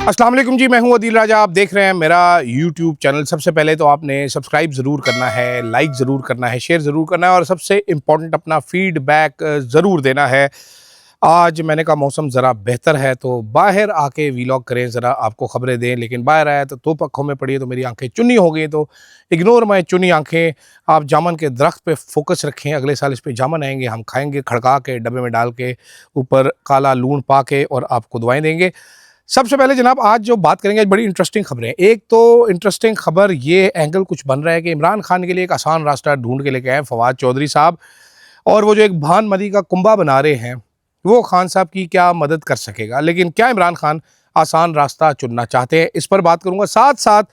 अस्सलाम वालेकुम जी, मैं हूं अदील राजा। आप देख रहे हैं मेरा यूट्यूब चैनल। सबसे पहले तो आपने सब्सक्राइब ज़रूर करना है, लाइक ज़रूर करना है, शेयर ज़रूर करना है और सबसे इम्पॉर्टेंट अपना फ़ीडबैक ज़रूर देना है। आज मैंने कहा मौसम ज़रा बेहतर है तो बाहर आके वीलॉग करें, ज़रा आपको ख़बरें दें, लेकिन बाहर आया तो दो पक्षों में पड़ी है तो मेरी आंखें चुन्नी हो गई। तो इग्नोर माई चुनी आंखें। आप जामुन के दरख्त पे फोकस रखें, अगले साल इस पे जामुन आएंगे, हम खाएंगे खड़का के, डब्बे में डाल के, ऊपर काला लूण पा के, और आपको दुआएं देंगे। सबसे पहले जनाब आज जो बात करेंगे, आज बड़ी इंटरेस्टिंग खबरें। एक तो इंटरेस्टिंग खबर ये एंगल कुछ बन रहा है कि इमरान खान के लिए एक आसान रास्ता ढूंढ के लेके आए फवाद चौधरी साहब, और वो जो एक भानमती का कुंबा बना रहे हैं वो खान साहब की क्या मदद कर सकेगा। लेकिन क्या इमरान खान आसान रास्ता चुनना चाहते हैं, इस पर बात करूंगा। साथ साथ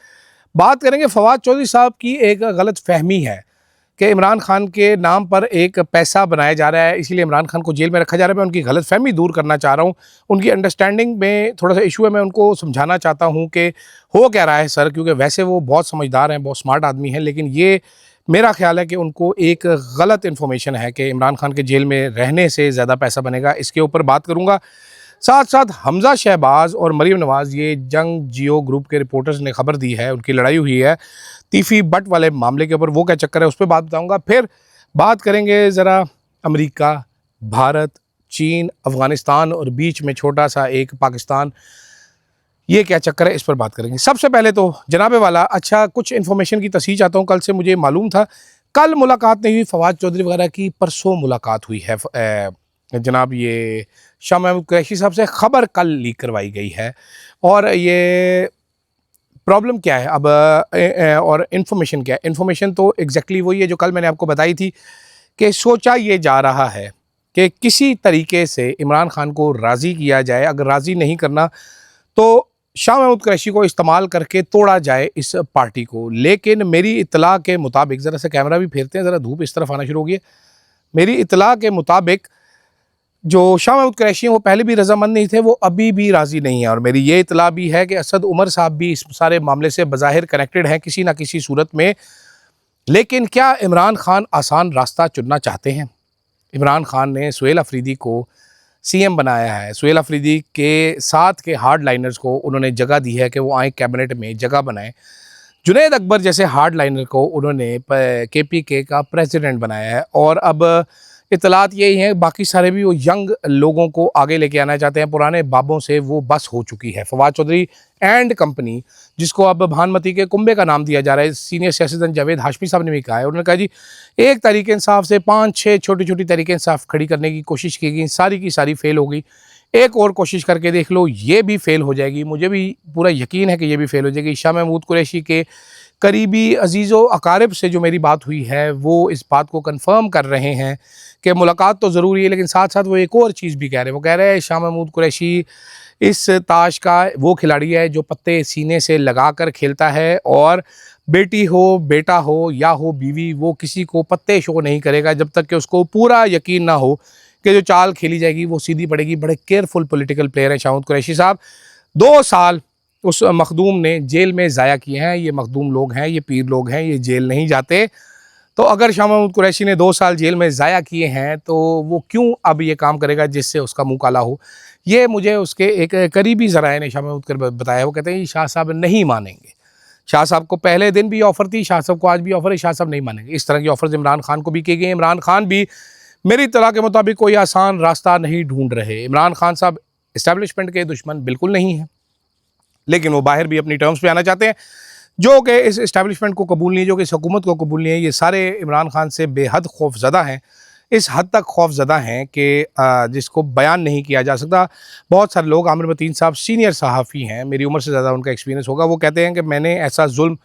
बात करेंगे फवाद चौधरी साहब की एक गलत फहमी है कि इमरान खान के नाम पर एक पैसा बनाया जा रहा है, इसीलिए इमरान खान को जेल में रखा जा रहा है। मैं उनकी गलत फहमी दूर करना चाह रहा हूँ। उनकी अंडरस्टैंडिंग में थोड़ा सा इशू है, मैं उनको समझाना चाहता हूँ कि हो क्या रहा है सर, क्योंकि वैसे वो बहुत समझदार हैं, बहुत स्मार्ट आदमी हैं, लेकिन ये मेरा ख्याल है कि उनको एक गलत इन्फॉर्मेशन है कि इमरान खान के जेल में रहने से ज़्यादा पैसा बनेगा। इसके ऊपर बात करूँगा। साथ साथ हमजा शहबाज और मरीम नवाज़, ये जंग जियो ग्रुप के रिपोर्टर्स ने खबर दी है, उनकी लड़ाई हुई है तीफी बट वाले मामले के ऊपर, वो क्या चक्कर है उस पर बात बताऊंगा। फिर बात करेंगे ज़रा अमेरिका, भारत, चीन, अफ़गानिस्तान और बीच में छोटा सा एक पाकिस्तान, ये क्या चक्कर है, इस पर बात करेंगे। सबसे पहले तो जनाबे वाला, अच्छा कुछ इन्फॉर्मेशन की तस्दीक चाहता हूँ। कल से मुझे मालूम था, कल मुलाकात नहीं हुई फवाद चौधरी वगैरह की, परसों मुलाकात हुई है जनाब ये शाह महमूद कुरैशी साहब से। खबर कल लीक करवाई गई है और ये प्रॉब्लम क्या है अब और इन्फॉर्मेशन क्या है। इन्फॉर्मेशन तो एग्जैक्टली वही है जो कल मैंने आपको बताई थी कि सोचा ये जा रहा है कि किसी तरीके से इमरान खान को राज़ी किया जाए। अगर राज़ी नहीं करना तो शाह महमूद कुरैशी को इस्तेमाल करके तोड़ा जाए इस पार्टी को। लेकिन मेरी इत्तला के मुताबिक, ज़रा सा कैमरा भी फेरते हैं, ज़रा धूप इस तरफ आना शुरू हो गई है। मेरी इत्तला के मुताबिक जो शाह महमूद कुरैशी हैं वो पहले भी रजामंद नहीं थे, वो अभी भी राज़ी नहीं है। और मेरी ये इतला भी है कि असद उमर साहब भी इस सारे मामले से बज़ाहिर कनेक्टेड हैं किसी ना किसी सूरत में। लेकिन क्या इमरान खान आसान रास्ता चुनना चाहते हैं? इमरान खान ने सुहेल अफरीदी को सीएम बनाया है, सुहेल अफरीदी के साथ के हार्ड लाइनर्स को उन्होंने जगह दी है कि वो आए कैबिनेट में जगह बनाएं। जुनैद अकबर जैसे हार्ड लाइनर को उन्होंने KPK का प्रेसिडेंट बनाया है। और अब इतलात यही हैं, बाकी सारे भी वो यंग लोगों को आगे लेके आना चाहते हैं। पुराने बाबों से वो बस हो चुकी है। फवाद चौधरी एंड कंपनी, जिसको अब भानमती के कुंबे का नाम दिया जा रहा है, सीनियर सियासतदान जावेद हाशमी साहब ने भी कहा है। उन्होंने कहा जी, एक तहरीक इंसाफ से 5-6 छोटी छोटी तहरीक इंसाफ खड़ी करने की कोशिश की गई, सारी की सारी फेल हो गई। एक और कोशिश करके देख लो, ये भी फेल हो जाएगी। मुझे भी पूरा यकीन है कि ये भी फेल हो जाएगी। शाह महमूद कुरैशी के करीबी अजीज़ो अकारिब से जो मेरी बात हुई है वो इस बात को कंफर्म कर रहे हैं कि मुलाकात तो ज़रूरी है, लेकिन साथ साथ वो एक और चीज़ भी कह रहे हैं। वो कह रहे हैं शाह महमूद कुरैशी इस ताश का वो खिलाड़ी है जो पत्ते सीने से लगा कर खेलता है, और बेटी हो, बेटा हो या हो बीवी, वो किसी को पत्ते शो नहीं करेगा जब तक कि उसको पूरा यकीन ना हो कि जो चाल खेली जाएगी वो सीधी पड़ेगी। बड़े केयरफुल पॉलिटिकल प्लेयर हैं शाह महमूद कुरैशी साहब। 2 साल उस मखदूम ने जेल में ज़ाया किए हैं। ये मखदूम लोग हैं, ये पीर लोग हैं, ये जेल नहीं जाते। तो अगर शाह महमूद कुरैशी ने 2 साल जेल में ज़ाया किए हैं तो वो क्यों अब ये काम करेगा जिससे उसका मुंह काला हो? ये मुझे उसके एक करीबी ज़राए ने शाह महमूद को बताया। वो कहते हैं शाह साहब नहीं मानेंगे। शाह साहब को पहले दिन भी ऑफ़र थी, शाह साहब को आज भी ऑफ़र है, शाह साहब नहीं मानेंगे। इस तरह की ऑफ़र्स इमरान खान को भी किए गए। इमरान खान भी मेरी इत्तला के मुताबिक कोई आसान रास्ता नहीं ढूंढ रहे। इमरान खान साहब इस्टेब्लिशमेंट के दुश्मन बिल्कुल नहीं हैं, लेकिन वो बाहर भी अपनी टर्म्स पे आना चाहते हैं, जो कि इस इस्टेब्लिशमेंट को कबूल नहीं है, जो कि इस हुकूमत को कबूल नहीं है। ये सारे इमरान खान से बेहद खौफज़दा हैं, इस हद तक खौफज़दा हैं कि जिसको बयान नहीं किया जा सकता। बहुत सारे लोग, आमिर मतीन साहब सीनियर सहाफ़ी हैं, मेरी उम्र से ज़्यादा उनका एक्सपीरियंस होगा, वो कहते हैं कि मैंने ऐसा जुल्म,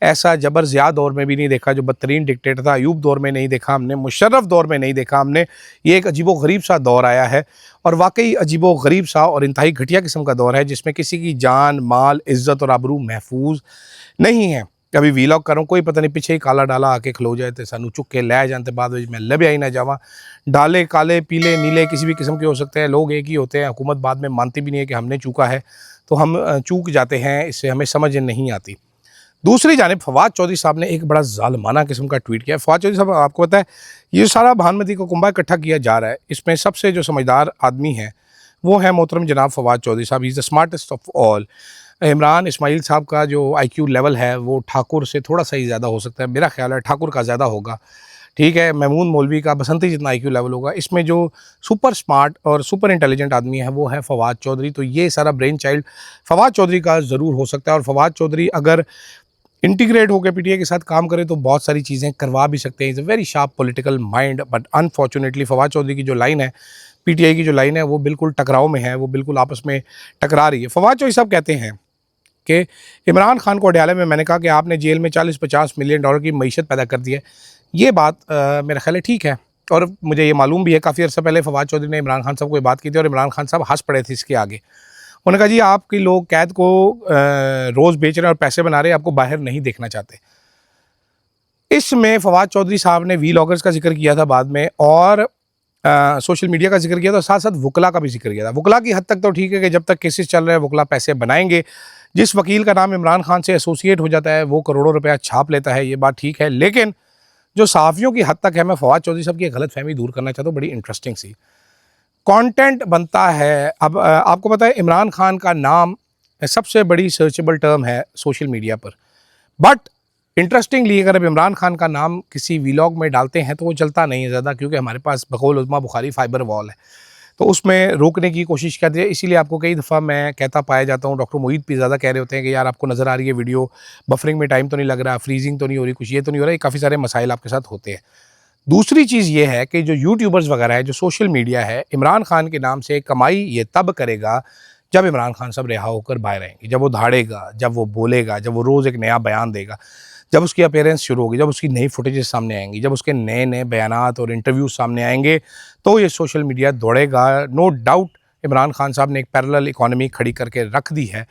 ऐसा जबर ज़िया दौर में भी नहीं देखा, जो बदतरीन डिक्टेटर था अयूब दौर में नहीं देखा हमने, मुशर्रफ दौर में नहीं देखा हमने। ये एक अजीबो गरीब सा दौर आया है, और वाकई अजीबो गरीब सा और इंतहाई घटिया किस्म का दौर है, जिसमें किसी की जान, माल, इज़्ज़त और आबरू महफूज नहीं है। कभी वीलॉग करूँ, कोई पता नहीं पीछे ही काला डाला आके खलो जाए तो सानू चुक के लै जाते, बाद में लभ्या ही ना जावा। डाले काले, पीले, नीले किसी भी किस्म के हो सकते हैं, लोग एक ही होते हैं। हुकूमत बाद में मानती भी नहीं है कि हमने चूका है, तो हम चूक जाते हैं, इससे हमें समझ नहीं आती। दूसरी जानिब फवाद चौधरी साहब ने एक बड़ा ज़ालिमाना किस्म का ट्वीट किया। फवाद चौधरी साहब, आपको पता है ये सारा भानमती का कुंबा इकट्ठा किया जा रहा है, इसमें सबसे जो समझदार आदमी है वो है मोहतरम जनाब फवाद चौधरी साहब। He is the smartest of all. Imran Ismail साहब का जो आईक्यू लेवल है वो ठाकुर से थोड़ा सा ही ज़्यादा हो सकता है, मेरा ख्याल है ठाकुर का ज़्यादा होगा, ठीक है। महमूद मौलवी का बसंती जितना आईक्यू लेवल होगा। इसमें जो सुपर स्मार्ट और सुपर इंटेलिजेंट आदमी है वो है फवाद चौधरी। तो ये सारा ब्रेन चाइल्ड फवाद चौधरी का ज़रूर हो सकता है, और फवाद चौधरी अगर इंटीग्रेट होकर पीटीआई के साथ काम करे तो बहुत सारी चीज़ें करवा भी सकते हैं। Is a very sharp political mind, but unfortunately Fawad Chaudhry की जो लाइन है, पीटीआई की जो लाइन है, वो बिल्कुल टकराव में है, वो बिल्कुल आपस में टकरा रही है। फवाद चौधरी साहब कहते हैं कि इमरान खान को अडयाले में मैंने कहा कि आपने जेल में 40-50 मिलियन डॉलर की मईशत पैदा कर दी है। ये बात मेरा ख्याल है ठीक है, और मुझे ये मालूम भी है, काफ़ी अर्सा पहले फवाद चौधरी ने इमरान खान साहब को ये बात की थी और इमरान खान साहब हंस पड़े थे इसके आगे। उन्होंने कहा जी आपके लोग कैद को रोज़ बेच रहे हैं और पैसे बना रहे हैं, आपको बाहर नहीं देखना चाहते। इसमें फवाद चौधरी साहब ने वीलॉगर्स का जिक्र किया था बाद में, और सोशल मीडिया का जिक्र किया था, साथ साथ वकला का भी जिक्र किया था। वकला की हद तक तो ठीक है कि जब तक केसेस चल रहे हैं वकला पैसे बनाएंगे। जिस वकील का नाम इमरान खान से एसोसिएट हो जाता है वो करोड़ों रुपया छाप लेता है, ये बात ठीक है। लेकिन जो सहाफ़ियों की हद तक है, मैं फवाद चौधरी साहब की गलत फहमी दूर करना चाहता हूँ। बड़ी इंटरेस्टिंग सी कंटेंट बनता है। अब आपको पता है इमरान खान का नाम सबसे बड़ी सर्चेबल टर्म है सोशल मीडिया पर, बट इंटरेस्टिंगली अगर अब इमरान खान का नाम किसी वीलॉग में डालते हैं तो वो चलता नहीं है ज़्यादा, क्योंकि हमारे पास बकौल उज़्मा बुखारी फाइबर वॉल है, तो उसमें रोकने की कोशिश करते हैं। इसीलिए आपको कई दफ़ा मैं कहता पाया जाता हूँ, डॉक्टर मोईद भी ज़्यादा कह रहे होते हैं कि यार आपको नज़र आ रही है वीडियो, बफरिंग में टाइम तो नहीं लग रहा, फ्रीजिंग तो नहीं हो रही, कुछ ये तो नहीं हो रहा, ये काफ़ी सारे मसाइल आपके साथ होते हैं। दूसरी चीज़ ये है कि जो यूट्यूबर्स वगैरह है, जो सोशल मीडिया है, इमरान खान के नाम से कमाई ये तब करेगा जब इमरान खान साहब रिहा होकर बाहर आएंगे, जब वो धाड़ेगा, जब वो बोलेगा, जब वो रोज़ एक नया बयान देगा, जब उसकी अपीयरेंस शुरू होगी, जब उसकी नई फुटेजेस सामने आएंगी, जब उसके नए नए बयानात और इंटरव्यूज सामने आएंगे, तो ये सोशल मीडिया दौड़ेगा। नो डाउट इमरान खान साहब ने एक पैरेलल इकॉनमी खड़ी करके रख दी है,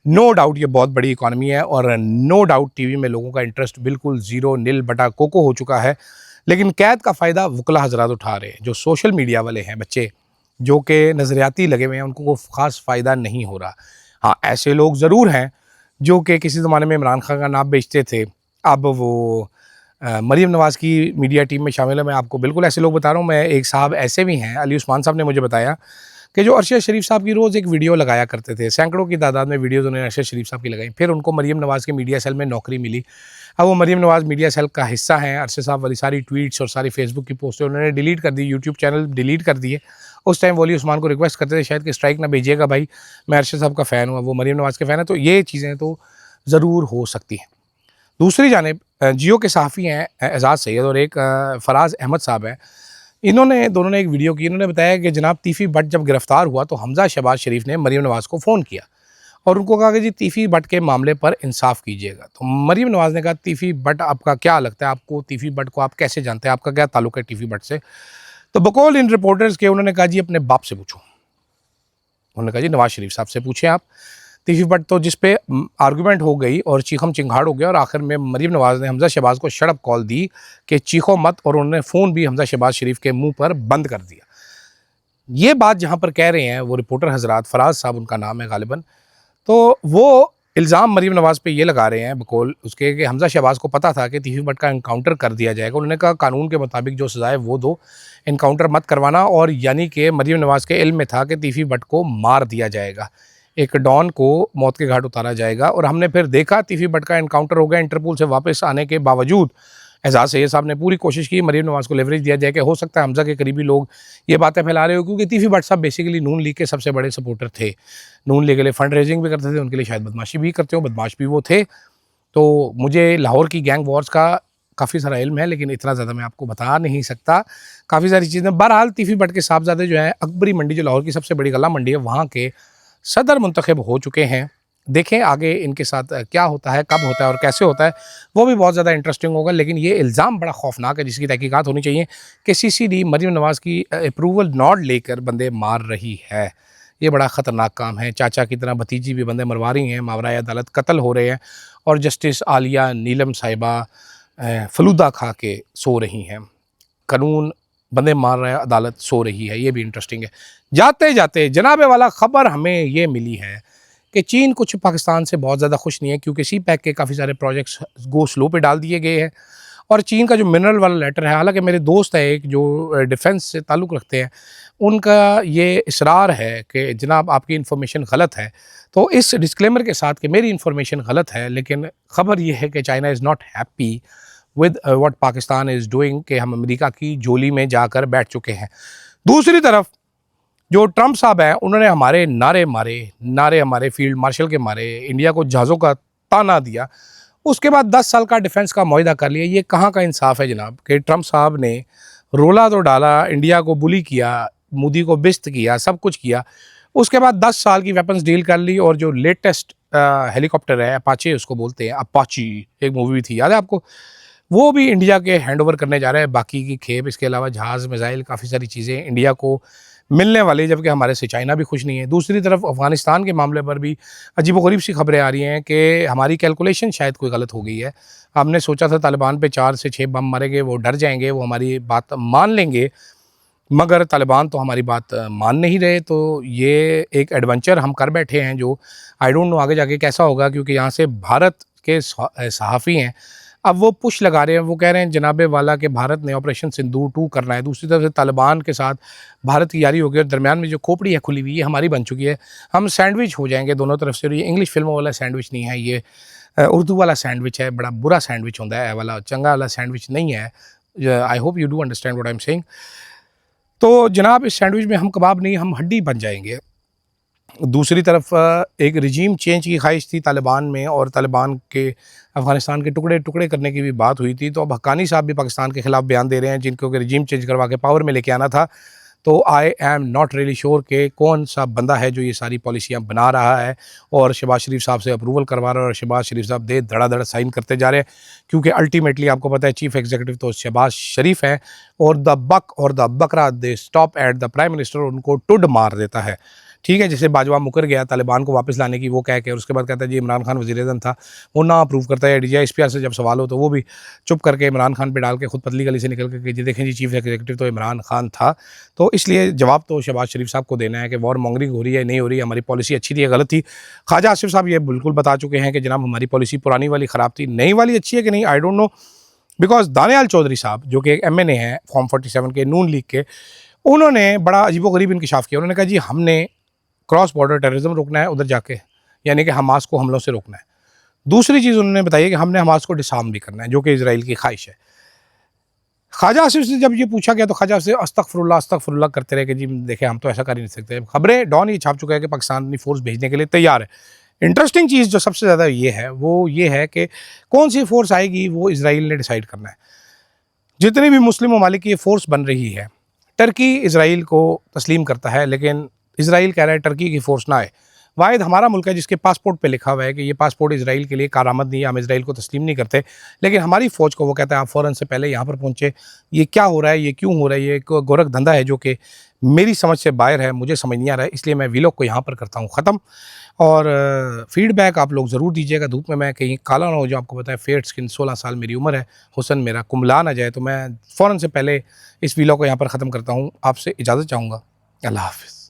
नो डाउट ये बहुत बड़ी इकॉनमी है, और नो डाउट टीवी में लोगों का इंटरेस्ट बिल्कुल ज़ीरो नील बटा कोको हो चुका है। लेकिन कैद का फ़ायदा वकला हजरात उठा रहे हैं, जो सोशल मीडिया वाले हैं बच्चे जो कि नज़रियाती लगे हुए हैं, उनको कोई ख़ास फ़ायदा नहीं हो रहा। हाँ, ऐसे लोग ज़रूर हैं जो कि किसी ज़माने में इमरान खान का नाम बेचते थे, अब वो मरीम नवाज़ की मीडिया टीम में शामिल है। मैं आपको बिल्कुल ऐसे लोग बता रहा हूँ। मैं एक साहब ऐसे भी हैं, अली उस्मान साहब ने मुझे बताया कि जो अरशद शरीफ साहब की रोज़ एक वीडियो लगाया करते थे, सैकड़ों की तादाद में वीडियोज़ उन्होंने अरशद शरीफ साहब की लगाई। फिर उनको मरीम नवाज़ के मीडिया सेल में नौकरी मिली, अब वो मरीम नवाज़ मीडिया सेल का हिस्सा हैं। अरशद साहब वाली सारी ट्वीट्स और सारी फेसबुक की पोस्टें उन्होंने डिलीट कर दी, यूट्यूब चैनल डिलीट कर दिए। उस टाइम वली उस्मान को रिक्वेस्ट करते थे शायद कि स्ट्राइक ना भेजिएगा भाई, मैं अरशद साहब का फ़ैन हूँ, वो मरीम नवाज़ के फ़ैन है। तो ये चीज़ें तो ज़रूर हो सकती हैं। दूसरी जानिब जियो के सहाफ़ी हैं एजाज़ सैयद और एक फराज अहमद साहब हैं, इन्होंने दोनों ने एक वीडियो की। इन्होंने बताया कि जनाब तीफ़ी भट्ट जब गिरफ़्तार हुआ तो हमज़ा शहबाज शरीफ ने मरीम नवाज़ को फ़ोन किया और उनको कहा कि जी तीफ़ी भट्ट के मामले पर इंसाफ कीजिएगा। तो मरीम नवाज़ ने कहा तीफ़ी भट्ट आपका क्या लगता है, आपको तीफ़ी भट्ट को आप कैसे जानते हैं, आपका क्या ताल्लुक़ है तीफ़ी भट्ट से? तो बकौल इन रिपोर्टर्स के उन्होंने कहा जी अपने बाप से पूछो। उन्होंने कहा जी नवाज़ शरीफ साहब से पूछें आप। तीफ़ी भट्ट तो जिस पे आर्गूमेंट हो गई और चीखम चिंगाड़ हो गया, और आखिर में मरीम नवाज़ ने हमज़ा शहबाज को शट अप कॉल दी कि चीखो मत, और उन्होंने फ़ोन भी हमज़ा शहबाज शरीफ के मुंह पर बंद कर दिया। ये बात जहाँ पर कह रहे हैं वो रिपोर्टर हजरात, फराज साहब उनका नाम है गालिबन, तो वो इल्ज़ाम मरीम नवाज़ पे ये लगा रहे हैं बकौल उसके कि हमज़ा शहबाज को पता था कि तीफ़ी भट्ट का एनकाउंटर कर दिया जाएगा। उन्होंने कहा कानून के मुताबिक जो सज़ा है वो दो, एनकाउंटर मत करवाना, और यानी कि मरीम नवाज़ के इल्म में था कि तीफ़ी भट्ट को मार दिया जाएगा, एक डॉन को मौत के घाट उतारा जाएगा। और हमने फिर देखा तीफ़ी भट्ट का एनकाउंटर हो गया। इंटरपोल से वापस आने के बावजूद एजाज़ सैयद साहब ने पूरी कोशिश की मरीम नवाज़ को लेवरेज दिया जाए कि हो सकता है हमज़ा के करीबी लोग ये बातें फैला रहे हो, क्योंकि तीफ़ी भट्ट साहब बेसिकली नून लीग के सबसे बड़े सपोर्टर थे, नून लीग के लिए फंड रेजिंग भी करते थे, उनके लिए शायद बदमाशी भी करते हो, बदमाश भी वो थे। तो मुझे लाहौर की गैंग वॉर्स का काफ़ी सारा इल्म है, लेकिन इतना ज़्यादा मैं आपको बता नहीं सकता, काफ़ी सारी चीज़ें। बहरहाल तीफ़ी भट्ट के साहबजादे जो हैं अकबरी मंडी, जो लाहौर की सबसे बड़ी गला मंडी है, वहाँ के सदर मुंतखब हो चुके हैं। देखें आगे इनके साथ क्या होता है, कब होता है और कैसे होता है, वो भी बहुत ज़्यादा इंटरेस्टिंग होगा। लेकिन ये इल्ज़ाम बड़ा खौफनाक है जिसकी तहकीकात होनी चाहिए कि CCD मरीम नवाज़ की अप्रूवल नॉट लेकर बंदे मार रही है। ये बड़ा ख़तरनाक काम है। चाचा की तरह भतीजी भी बंदे मरवा रही हैं, मावराए अदालत कत्ल हो रहे हैं, और जस्टिस आलिया नीलम साहिबा फलूदा खा के सो रही हैं। कानून बंदे मार रहा है, अदालत सो रही है। ये भी इंटरेस्टिंग है। जाते जाते जनाबे वाला ख़बर हमें ये मिली है कि चीन कुछ पाकिस्तान से बहुत ज़्यादा खुश नहीं है, क्योंकि CPEC के काफ़ी सारे प्रोजेक्ट्स गो स्लो पे डाल दिए गए हैं। और चीन का जो मिनरल वाला लेटर है, हालांकि मेरे दोस्त है एक जो डिफेंस से ताल्लुक़ रखते हैं, उनका ये इसरार है कि जनाब आपकी इन्फॉर्मेशन गलत है। तो इस डिस्क्लेमर के साथ कि मेरी इन्फॉर्मेशन गलत है, लेकिन ख़बर ये है कि China is not happy with what Pakistan is doing, कि हम अमेरिका की जोली में जाकर बैठ चुके हैं। दूसरी तरफ जो ट्रंप साहब हैं, उन्होंने हमारे नारे हमारे फील्ड मार्शल के मारे, इंडिया को जहाज़ों का ताना दिया, उसके बाद 10 साल का डिफेंस का मुआहदा कर लिया। ये कहाँ का इंसाफ है जनाब कि ट्रंप साहब ने रोला तो डाला, इंडिया को बुली किया, मोदी को बिस्त किया, सब कुछ किया, उसके बाद 10 साल की वेपन्स डील कर ली। और जो लेटेस्ट हेलीकॉप्टर है अपाचे, उसको बोलते हैं अपाची, एक मूवी भी थी, याद है आपको, वो भी इंडिया के हैंड ओवर करने जा रहे हैं। बाकी की खेप, इसके अलावा जहाज़, मिसाइल, काफ़ी सारी चीज़ें इंडिया को मिलने वाली, जबकि हमारे से चाइना भी खुश नहीं है। दूसरी तरफ अफ़गानिस्तान के मामले पर भी अजीबोगरीब सी खबरें आ रही हैं कि हमारी कैलकुलेशन शायद कोई गलत हो गई है। हमने सोचा था तालिबान पे 4 से 6 बम मारेंगे, वो डर जाएंगे, वो हमारी बात मान लेंगे, मगर तालिबान तो हमारी बात मान नहीं रहे। तो ये एक एडवेंचर हम कर बैठे हैं, जो आई डोंट नो आगे जाके कैसा होगा, क्योंकि यहाँ से भारत के सहाफ़ी हैं, अब वो पुश लगा रहे हैं, वो कह रहे हैं जनाबे वाला कि भारत ने ऑपरेशन सिंदूर 2 करना है। दूसरी तरफ से तालिबान के साथ भारत की यारी हो गई, और दरमियान में जो खोपड़ी है खुली हुई, ये हमारी बन चुकी है। हम सैंडविच हो जाएंगे दोनों तरफ से। और ये इंग्लिश फिल्मों वाला सैंडविच नहीं है, ये उर्दू वाला सैंडविच है, बड़ा बुरा सैंडविच होता है वाला, चंगा वाला सैंडविच नहीं है। I hope you do understand what I am saying. तो जनाब इस सैंडविच में हम कबाब नहीं, हम हड्डी बन जाएंगे। दूसरी तरफ एक रिजीम चेंज की ख्वाहिश थी तालिबान में, और तालिबान के अफ़गानिस्तान के टुकड़े टुकड़े करने की भी बात हुई थी। तो अब हक्कानी साहब भी पाकिस्तान के ख़िलाफ़ बयान दे रहे हैं, जिनको कि रिजीम चेंज करवा के पावर में लेके आना था। तो I am not really sure कि कौन सा बंदा है जो ये सारी पॉलिसियाँ बना रहा है और शहबाज शरीफ साहब से अप्रूवल करवा रहा है, और शहबाज शरीफ साहब दे धड़ाधड़ साइन करते जा रहे हैं। क्योंकि अल्टीमेटली आपको पता है चीफ़ एग्जीक्यूटिव तो शहबाज शरीफ हैं, और द बक और द बकरा they stop at the prime minister, उनको टुड मार देता है। ठीक है, जैसे बाजवा मुकर गया तालिबान को वापस लाने की, वो कह के, और उसके बाद कहता है जी इमरान खान वज़ीर-ए-आज़म था, वो ना अप्रूव करता है। DGI-SPR से जब सवाल हो तो वो भी चुप करके इमरान खान पे डाल के खुद पतली गली से निकल के जी देखें जी चीफ एग्जीक्यूटिव तो इमरान खान था। तो इसलिए जवाब तो शहबाज शरीफ साहब को देना है कि वॉर मॉन्गरिंग हो रही है, नहीं हो रही है, हमारी पॉलिसी अच्छी थी या गलत थी। ख्वाजा आसिफ साहब ये बिल्कुल बता चुके हैं कि जनाब हमारी पॉलिसी पुरानी वाली ख़राब थी, नई वाली अच्छी है कि नहीं I don't know. Because Daniyal Chaudhry साहब जो कि एक MNA हैं फॉर्म 47 के, नून लीग के, उन्होंने बड़ा अजीबोगरीब इंकशाफ किया। उन्होंने कहा जी हमने क्रॉस बॉर्डर टेररिज्म रोकना है उधर जाके, यानी कि हमास को हमलों से रोकना है। दूसरी चीज़ उन्होंने बताई है कि हमने हमास को डिसआर्म भी करना है, जो कि इजराइल की ख्वाहिश है। ख्वाजा आसिफ से जब ये पूछा गया तो ख्वाजा से अस्तगफुरुल्लाह करते रहे कि जी देखें हम तो ऐसा कर ही नहीं सकते। खबरें डॉन ये छाप चुका है कि पाकिस्तान अपनी फोर्स भेजने के लिए तैयार है। इंटरेस्टिंग चीज़ जो सबसे ज़्यादा ये है वो ये है कि कौन सी फोर्स आएगी वो इसराइल ने डिसाइड करना है। जितनी भी मुस्लिम ममालिक की ये फोर्स बन रही है, टर्की इसराइल को तस्लीम करता है, लेकिन इसराइल कह रहा है टर्की की फ़ोर्स ना आए। वाहिद हमारा मुल्क है जिसके पासपोर्ट पे लिखा हुआ है कि ये पासपोर्ट इसराइल के लिए कारामद नहीं है, हम इसराइल को तस्लीम नहीं करते। लेकिन हमारी फ़ौज को वो कहता है आप फ़ौरन से पहले यहाँ पर पहुँचे। ये क्या हो रहा है, ये क्यों हो रहा है, ये एक गोरख धंधा है जो कि मेरी समझ से बाहर है, मुझे समझ नहीं आ रहा है, इसलिए मैं वीलॉग को यहाँ पर करता हूँ ख़त्म। और फीडबैक आप लोग ज़रूर दीजिएगा, धूप में मैं कहीं काला ना हो जाऊँ। आपको पता है फेयर स्किन, 16 साल मेरी उम्र है, हुस्न मेरा कुमला ना जाए, तो मैं फ़ौरन से पहले इस वीलॉग को यहाँ पर ख़त्म करता हूँ। आपसे इजाज़त चाहूँगा। अल्लाह हाफ़िज़।